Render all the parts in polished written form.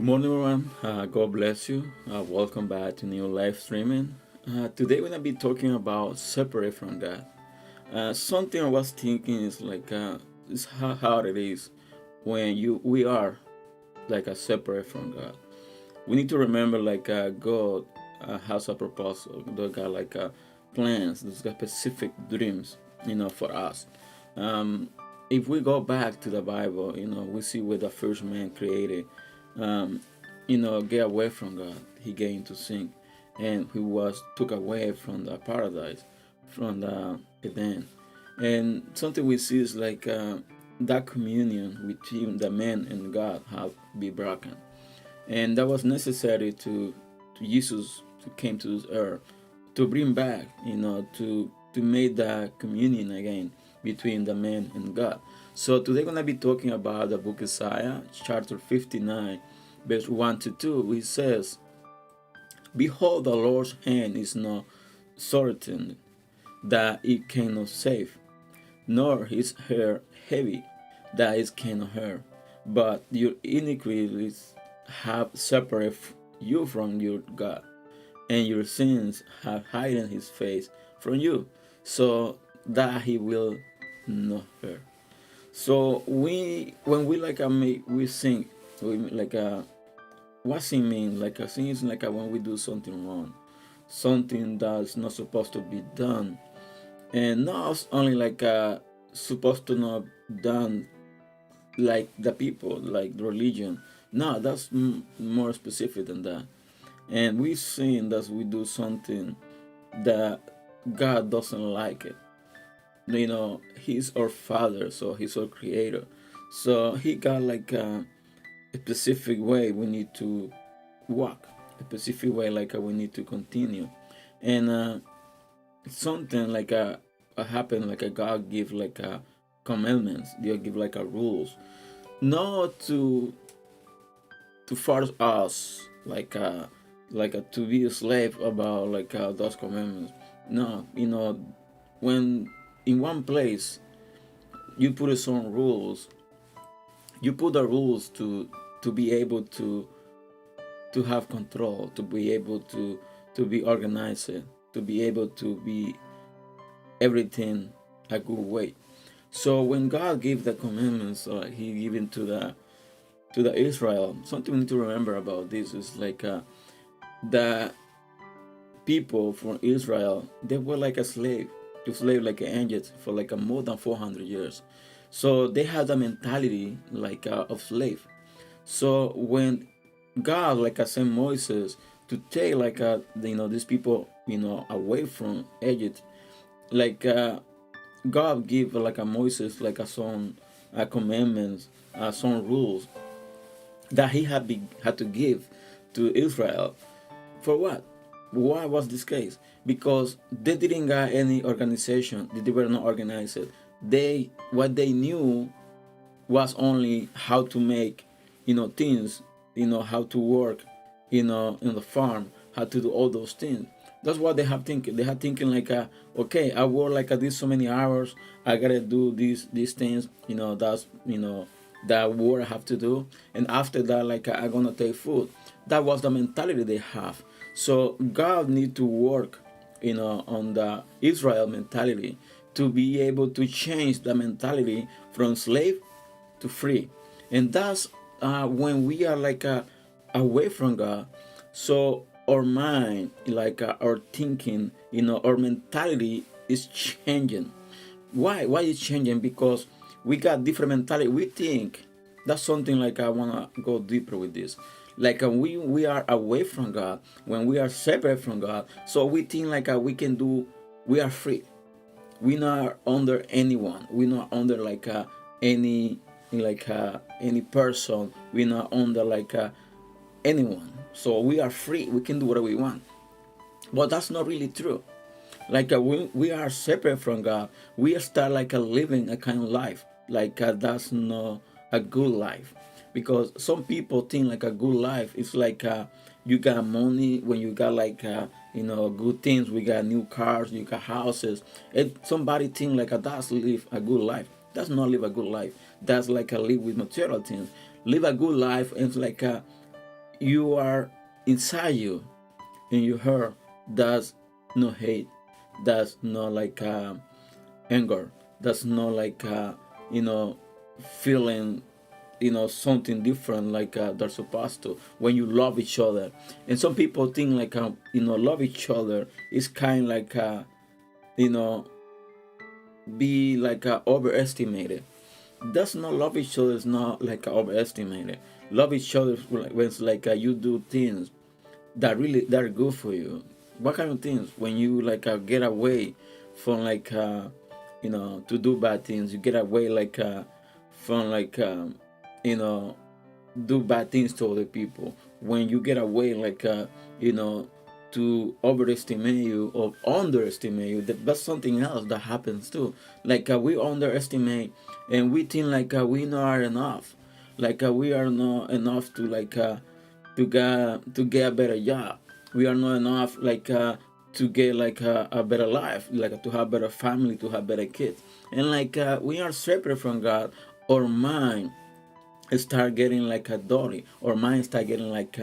Good morning, everyone. God bless you. Welcome back to new live streaming. Today, we're gonna be talking about separate from God. Something I was thinking is is how hard it is when we are a separate from God. We need to remember God has a purpose. God got plans. There's got specific dreams, for us. Um, if we go back to the Bible, we see where the first man created. Um, get away from God. He get into sin, and he was took away from the paradise, from the Eden. And something we see is that communion between the man and God have be broken, and that was necessary to Jesus to came to this earth to bring back, to make that communion again between the man and God. So today we're gonna be talking about the book Isaiah, chapter 59, verse 1 to 2, which says, "Behold, the Lord's hand is not shortened, that it cannot save, nor his hair heavy, that it cannot hurt. But your iniquities have separated you from your God, and your sins have hidden his face from you, so that he will not hurt." So when we make we sing, we what sin mean? A sin is when we do something wrong, something that's not supposed to be done, and not only supposed to not done like the people, like the religion. No, that's more specific than that. And we sin that we do something that God doesn't like it. He's our father, so he's our creator. So he got a specific way we need to walk, a specific way we need to continue. And something happen a God give commandments, they give rules, not to force us to be a slave about those commandments. No, when in one place you put some rules, you put the rules to be able to have control, to be able to be organized, to be able to be everything a good way. So when God gave the commandments, he given to the Israel, something we need to remember about this is the people from Israel, they were like a slave, to slave like an angel for a more than 400 years. So they had a mentality of slave. So when God sent Moses to take these people away from Egypt, like God give a Moses some commandments, some rules that he had to give to Israel. For what? Why was this case? Because they didn't got any organization. They were not organized. What they knew was only how to make things, how to work in the farm, how to do all those things. That's what they have thinking. They have thinking okay, I work this so many hours, I gotta do these things, that's that work I have to do, and after that I'm gonna take food. That was the mentality they have. So God need to work on the Israel mentality to be able to change the mentality from slave to free. And that's when we are away from God. So our mind, our thinking, our mentality is changing. Why is changing? Because we got different mentality. We think that's something I wanna go deeper with this. We are away from God, when we are separate from God, so we think we can do, we are free. We not under anyone. We not under any any person. We not under anyone. So we are free. We can do whatever we want. But that's not really true. We are separate from God. We start living a kind of life that's not a good life, because some people think a good life is you got money, when you got good things, we got new cars, you got houses, and somebody think that's live a good life. That's not live a good life. That's a live with material things. Live a good life is you are inside you, in your heart, that's no hate, that's not like anger, that's not like feeling something different like they're supposed to when you love each other. And some people think like love each other is kind like you know be like overestimated. That's not love each other, is not like overestimated. Love each other when it's like you do things that are good for you. What kind of things? When you like get away from like to do bad things, you get away like from like you know do bad things to other people. When you get away like you know to overestimate you or underestimate you, that's something else that happens too. Like we underestimate and we think like we not enough, like we are not enough to like to get a better job. We are not enough like to get like a better life, like to have better family, to have better kids. And like we are separate from God. Our mind start getting like a dirty, or mind start getting like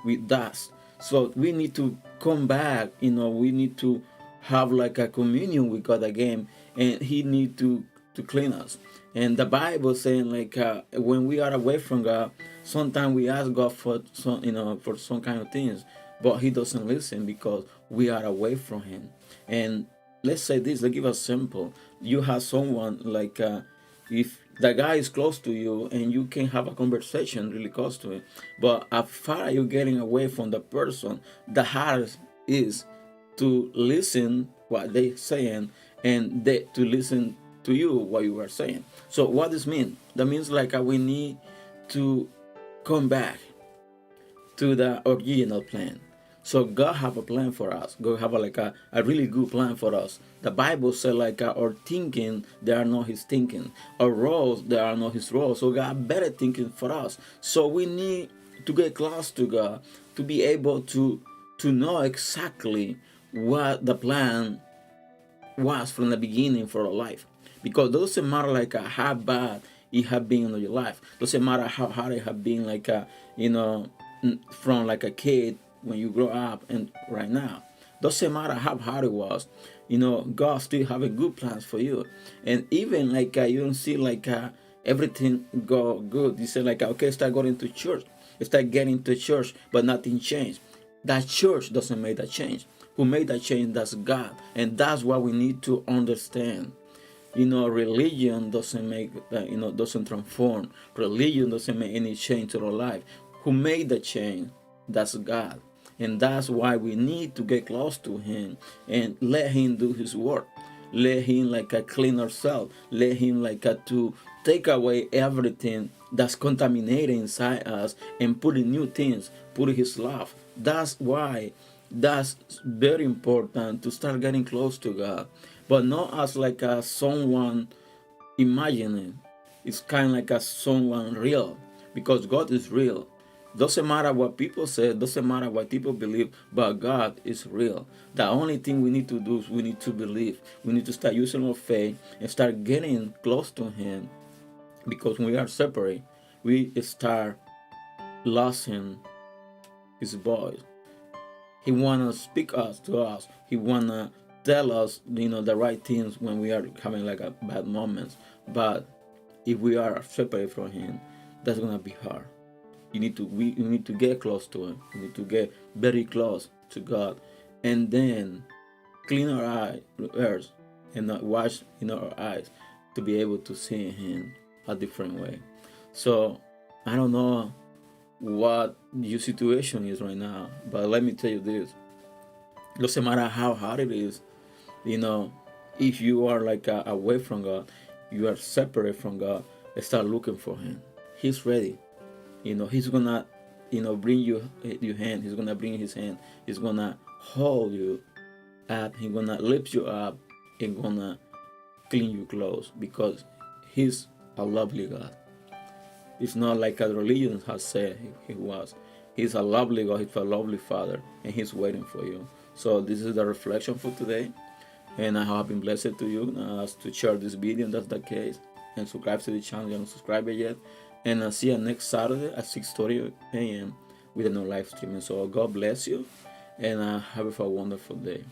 with dust. So we need to come back, we need to have like a communion with God again, and he need to clean us. And the Bible saying like when we are away from God, sometimes we ask God for some, for some kind of things, but he doesn't listen because we are away from him. And let's say this, let's give a simple. You have someone like if the guy is close to you and you can have a conversation really close to him, but as far as you're getting away from the person, the hardest is to listen what they saying, and they to listen to you what you are saying. So what does mean? That means like we need to come back to the original plan. So God have a plan for us. God have a really good plan for us. The Bible said like our thinking, they are not his thinking. Our roles, they are not his roles. So God better thinking for us. So we need to get close to God to be able to know exactly what the plan was from the beginning for our life. Because it doesn't matter like how bad it have been in your life. Doesn't matter how hard it have been like from like a kid when you grow up and right now. Doesn't matter how hard it was. God still have a good plans for you. And even like you don't see like everything go good. You say like okay, start going to church. Start getting to church, but nothing changed. That church doesn't make that change. Who made that change? That's God. And that's what we need to understand. Religion doesn't make doesn't transform. Religion doesn't make any change to our life. Who made the change? That's God. And that's why we need to get close to him and let him do his work. Let him like clean ourselves. Let him like to take away everything that's contaminated inside us and put in new things, put his love. That's why that's very important to start getting close to God, but not as like a someone imagining. It's kind of like a someone real, because God is real. Doesn't matter what people say, doesn't matter what people believe, but God is real. The only thing we need to do is we need to believe. We need to start using our faith and start getting close to him, because when we are separate, we start losing his voice. He wanna speak us to us. He wanna tell us, the right things when we are having like a bad moments. But if we are separate from him, that's gonna be hard. We need to get close to him. We need to get very close to God, and then clean our ears and not wash our eyes to be able to see him a different way. So I don't know what your situation is right now, but let me tell you this: doesn't matter how hard it is, you know, if you are like away from God, you are separate from God, start looking for him. He's ready. He's gonna bring you your hand. He's gonna bring his hand. He's gonna hold you up. He's gonna lift you up and gonna clean you close, because he's a lovely God. It's not like a religion has said he was. He's a lovely God. He's a lovely Father, and he's waiting for you. So this is the reflection for today, and I have been blessed to you to share this video, and that's the case. And subscribe to the channel if you haven't subscribed yet. And I'll see you next Saturday at 6:30 a.m. with a new live streaming. So God bless you, and have a wonderful day.